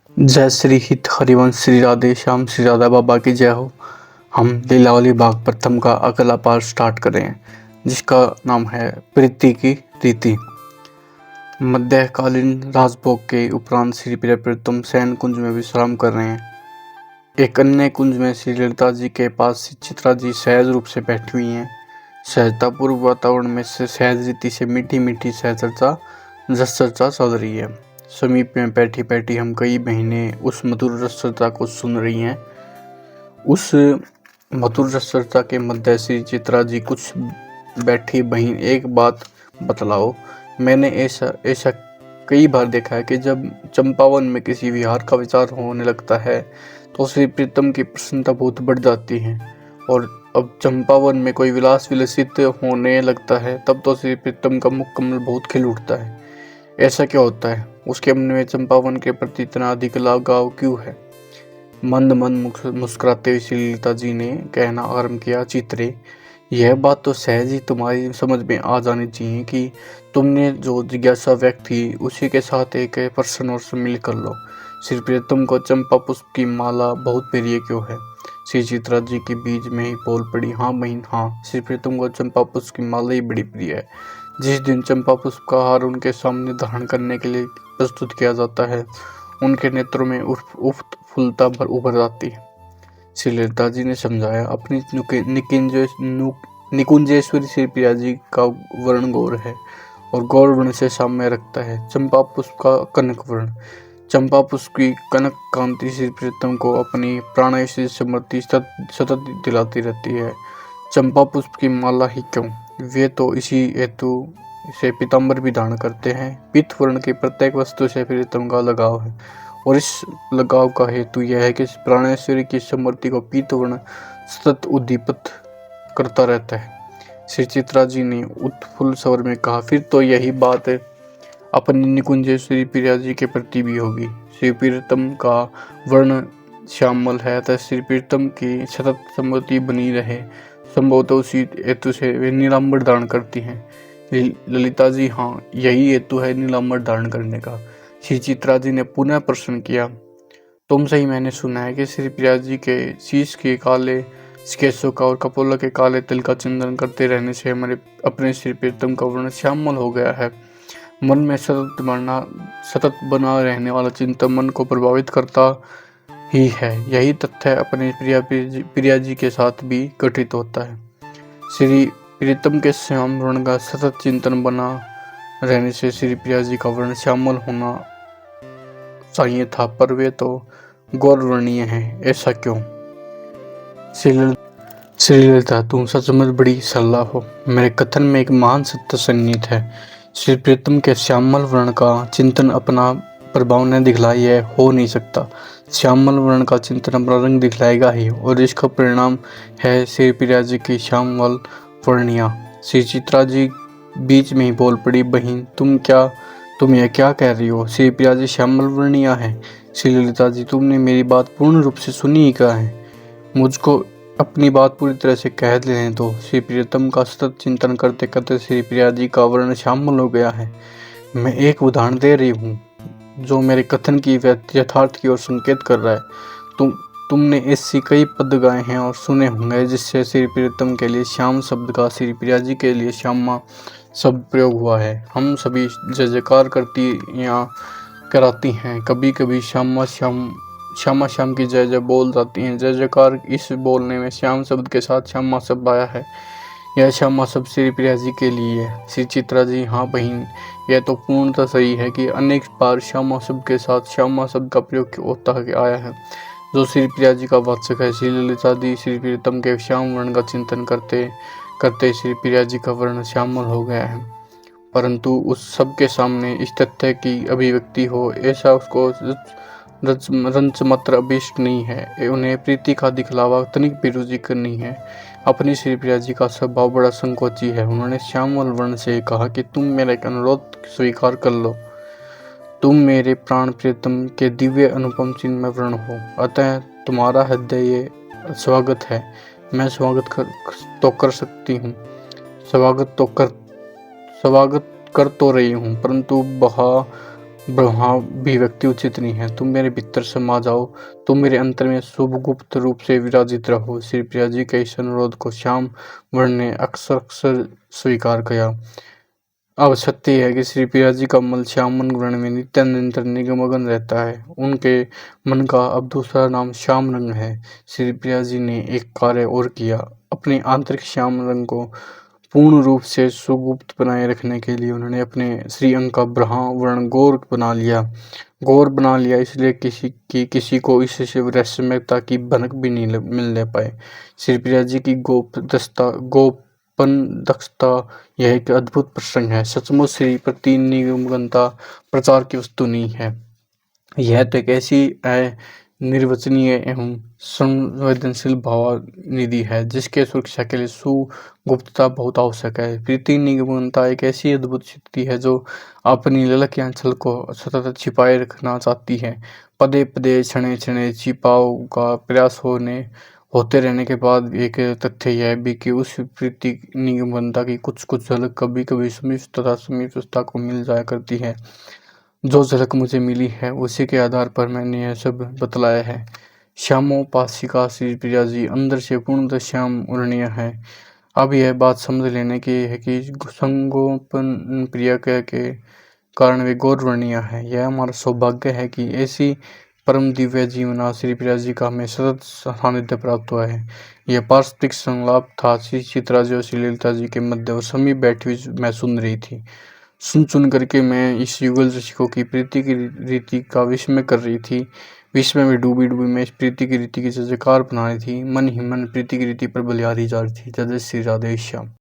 जय श्री हित हरिवंश श्री राधे श्याम श्री राधा बाबा की जय हो। हम लीलावली भाग प्रथम का अगला पार्ट स्टार्ट कर रहे हैं, जिसका नाम है प्रीति की रीति। मध्यकालीन राजभोग के उपरांत श्री प्रियतम शयन कुंज में विश्राम कर रहे हैं। एक अन्य कुंज में श्री ललिता जी के पास चित्रा जी सहज रूप से बैठी हुई हैं। सहजतापूर्व वातावरण में से सहज रीति से मीठी मीठी सहचर्चा रस चर्चा चल रही है। समीप में बैठी बैठी हम कई महीने उस मधुर रस चर्चा को सुन रही हैं। उस मधुर रस चर्चा के मध्य श्री चित्रा जी कुछ बैठी बहन, एक बात बतलाओ। मैंने ऐसा कई बार देखा है कि जब चंपावन में किसी विहार का विचार होने लगता है तो श्री प्रीतम की प्रसन्नता बहुत बढ़ जाती है, और अब चंपावन में कोई विलास विलसित होने लगता है तब तो श्री प्रीतम का मुख कमल बहुत खिल उठता है। ऐसा क्या होता है? उसके मन में चंपावन के प्रति इतना अधिक लगाव क्यों है? मंद मंद मुस्कुराते हुए श्री ललिता जी ने कहना आरंभ किया, चित्रे, यह बात तो सहज ही तुम्हारी समझ में आ जानी चाहिए कि तुमने जो जिज्ञासा व्यक्त की उसी के साथ एक प्रश्न और सम्मिलित कर लो। श्री प्रियतम को चंपा पुष्प की माला बहुत प्रिय क्यों है? श्री चित्रा जी के बीच में ही बोल पड़ी, हाँ बहन हाँ, श्री प्रियतम को चंपा पुष्प की माला ही बड़ी प्रिय है। जिस दिन चंपा पुष्प का हार उनके सामने धारण करने के लिए प्रस्तुत किया जाता है, उनके नेत्रों में उत्फुल्लता भर उभर जाती है। श्री ललिता जी ने समझाया, अपनी निकुंजेश्वरी श्री प्रिया जी का वर्ण गौर है और गौर वर्ण से साम्य रखता है चंपा पुष्प का कनक वर्ण। चंपा पुष्प की कनक कांति श्री प्रीतम को अपनी प्राणेश समृद्धि सतत दिलाती रहती है। चंपा पुष्प की माला ही क्यों, वे तो इसी हेतु से पीताम्बर भी धारण करते हैं। पीत वर्ण की प्रत्येक वस्तु से प्रीतम का लगाव है, और इस लगाव का हेतु यह है कि प्राणेश्वरी की समृद्धि को पीत वर्ण सतत उद्दीपित करता रहता है। श्री चित्रा जी ने उत्फुल्ल स्वर में कहा, फिर तो यही बात अपनी निकुंजेश्वरी प्रिया जी के प्रति भी होगी। श्री प्रीतम का वर्ण श्यामल है, अतः श्री प्रीतम की सतत समृद्धि बनी रहे, संभवतः उसी हेतु से वे नीलांबर धारण करती हैं। ललिता जी, हाँ, यही हेतु है नीलांबर धारण करने का। श्री चित्रा जी ने पुनः प्रश्न किया, तुमसे ही मैंने सुना है कि श्री प्रिया जी के शीश के काले केशों का और कपोला के काले तिल का चिंतन करते रहने से हमारे अपने श्री प्रीतम का वर्ण श्यामल हो गया है। मन में सतत बना रहने वाला चिंतन मन को प्रभावित करता ही है। यही तथ्य अपने प्रिया जी के साथ भी घटित होता है। श्री प्रीतम के श्याम वर्ण का सतत चिंतन बना रहने से श्री प्रिया जी का वर्ण श्यामल होना चाहिए था, पर वे तो गौरवर्णीय हैं, ऐसा क्यों? श्री ललिता, तुम सचमुच बड़ी सलाह हो। मेरे कथन में एक महान सत्य सन्निहित है। श्री प्रीतम के श्यामल वर्ण का चिंतन अपना प्रभाव न दिखलाए यह हो नहीं सकता। श्यामल वर्ण का चिंतन अपना रंग दिखलाएगा ही, और इसका परिणाम है श्री प्रिया जी की श्यामल वर्णिया। श्री चित्रा जी बीच में ही बोल पड़ी, बहन तुम यह क्या कह रही हो? श्री प्रिया जी श्यामल वर्णिया है। श्री ललिता जी, तुमने मेरी बात पूर्ण रूप से सुनी ही क्या है? मुझको अपनी बात पूरी तरह से कह लेने दो। श्री प्रियतम का सतत चिंतन करते करते श्री प्रिया जी का वर्ण श्यामल हो गया है। मैं एक उदाहरण दे रही हूँ जो मेरे कथन की यथार्थ की ओर संकेत कर रहा है। तुमने ऐसी कई पद गाए हैं और सुने होंगे जिससे श्री प्रियतम के लिए श्याम शब्द का श्री प्रिया जी के लिए श्यामा शब्द प्रयोग हुआ है। हम सभी जय जयकार करती या कराती हैं, कभी कभी श्यामा श्याम की जय जय बोल जाती हैं। जय जयकार इस बोलने में श्याम शब्द के साथ श्यामा शब्द आया है। यह श्यामा शब्द श्री प्रिया जी के लिए है। श्री चित्रा जी, हाँ बहन, यह तो पूर्णतः सही है कि अनेक बार श्यामा शब्द के साथ श्यामा शब्द का प्रयोग होता आया है जो श्री प्रिया जी का वाचक है। श्री ललिता जी, श्री प्रीतम के श्याम वर्ण का चिंतन करते करते श्री प्रिया जी का वर्ण श्यामल हो गया है, परंतु उस सबके सामने इस तथ्य की अभिव्यक्ति हो ऐसा उसको रंच मात्र अभिष्ट नहीं है। उन्हें प्रीति का दिखलावा तनिक भी रुचि करनी है। अपनी श्री प्रिया जी का स्वभाव बड़ा संकोची है। उन्होंने श्यामल वर्ण से कहा कि तुम मेरा एक अनुरोध स्वीकार कर लो। तुम मेरे प्राण प्रीतम के दिव्य अनुपम चिन्मय वर्ण हो, अतः तुम्हारा हृदय ये स्वागत है। मैं स्वागत कर सकती हूँ, स्वागत कर तो रही हूँ, परंतु ब्रह्माभिव्यक्ति उचित नहीं है। तुम मेरे भीतर समा जाओ, तुम मेरे अंतर में शुभ गुप्त रूप से विराजित रहो। श्री प्रिया जी के इस अनुरोध को श्याम वर्ण ने अक्सर अक्सर स्वीकार किया। अब सत्य है कि श्री प्रिया जी का मन श्यामन वर्ण में नित्यानंतर निगमगन रहता है। उनके मन का अब दूसरा नाम श्याम रंग है। श्री प्रिया जी ने एक कार्य और किया। अपने आंतरिक श्याम रंग को पूर्ण रूप से सुगुप्त बनाए रखने के लिए उन्होंने अपने श्रीअंग का ब्रह्मा वर्ण गौर बना लिया। गौर बना लिया इसलिए किसी को इससे रहस्यमयता की भनक भी नहीं मिलने पाए। श्री प्रिया जी की गोपन दक्षता यह एक अद्भुत प्रसंग है। सचमुच श्री प्रतिनिगमनता प्रचार की वस्तु नहीं है। यह तो एक ऐसी निर्वचनीय एवं संवेदनशील भावनिधि है जिसके सुरक्षा के लिए सुगुप्तता बहुत आवश्यक है। प्रीति निगमनता एक ऐसी अद्भुत स्थिति है जो अपनी ललक या छल को सतत छिपाए रखना चाहती है। पदे पदे क्षणे क्षणे छिपाव का प्रयास होते रहने के बाद एक तथ्य यह भी कि उस प्रीति निगमनता की कुछ कुछ झलक कभी कभी समीपता को मिल जाया करती है। जो झलक मुझे मिली है उसी के आधार पर मैंने यह सब बतलाया है। श्यामोपासिका श्री प्रिया जी अंदर से पूर्णतः श्याम वर्णीय है। अब यह बात समझ लेने की है कि संगोपन प्रिया के कारण वे गौर वर्णीय है। यह हमारा सौभाग्य है कि ऐसी परम दिव्य जीवना श्री प्रिया जी का हमें सतत सानिध्य प्राप्त हुआ है। यह पारस्परिक संलाप था। श्री चित्रा जी और श्री ललिता जी के मध्य और समीप बैठी हुई मैं सुन रही थी। सुन करके मैं इस युगल ऋषिकों की प्रीति की रीति का विस्मय कर रही थी। विस्मय में डूबी डूबी मैं इस प्रीति की रीति की जयकार बना रही थी। मन ही मन प्रीति की रीति पर बलिहारी जा रही थी। जय श्री राधे श्याम।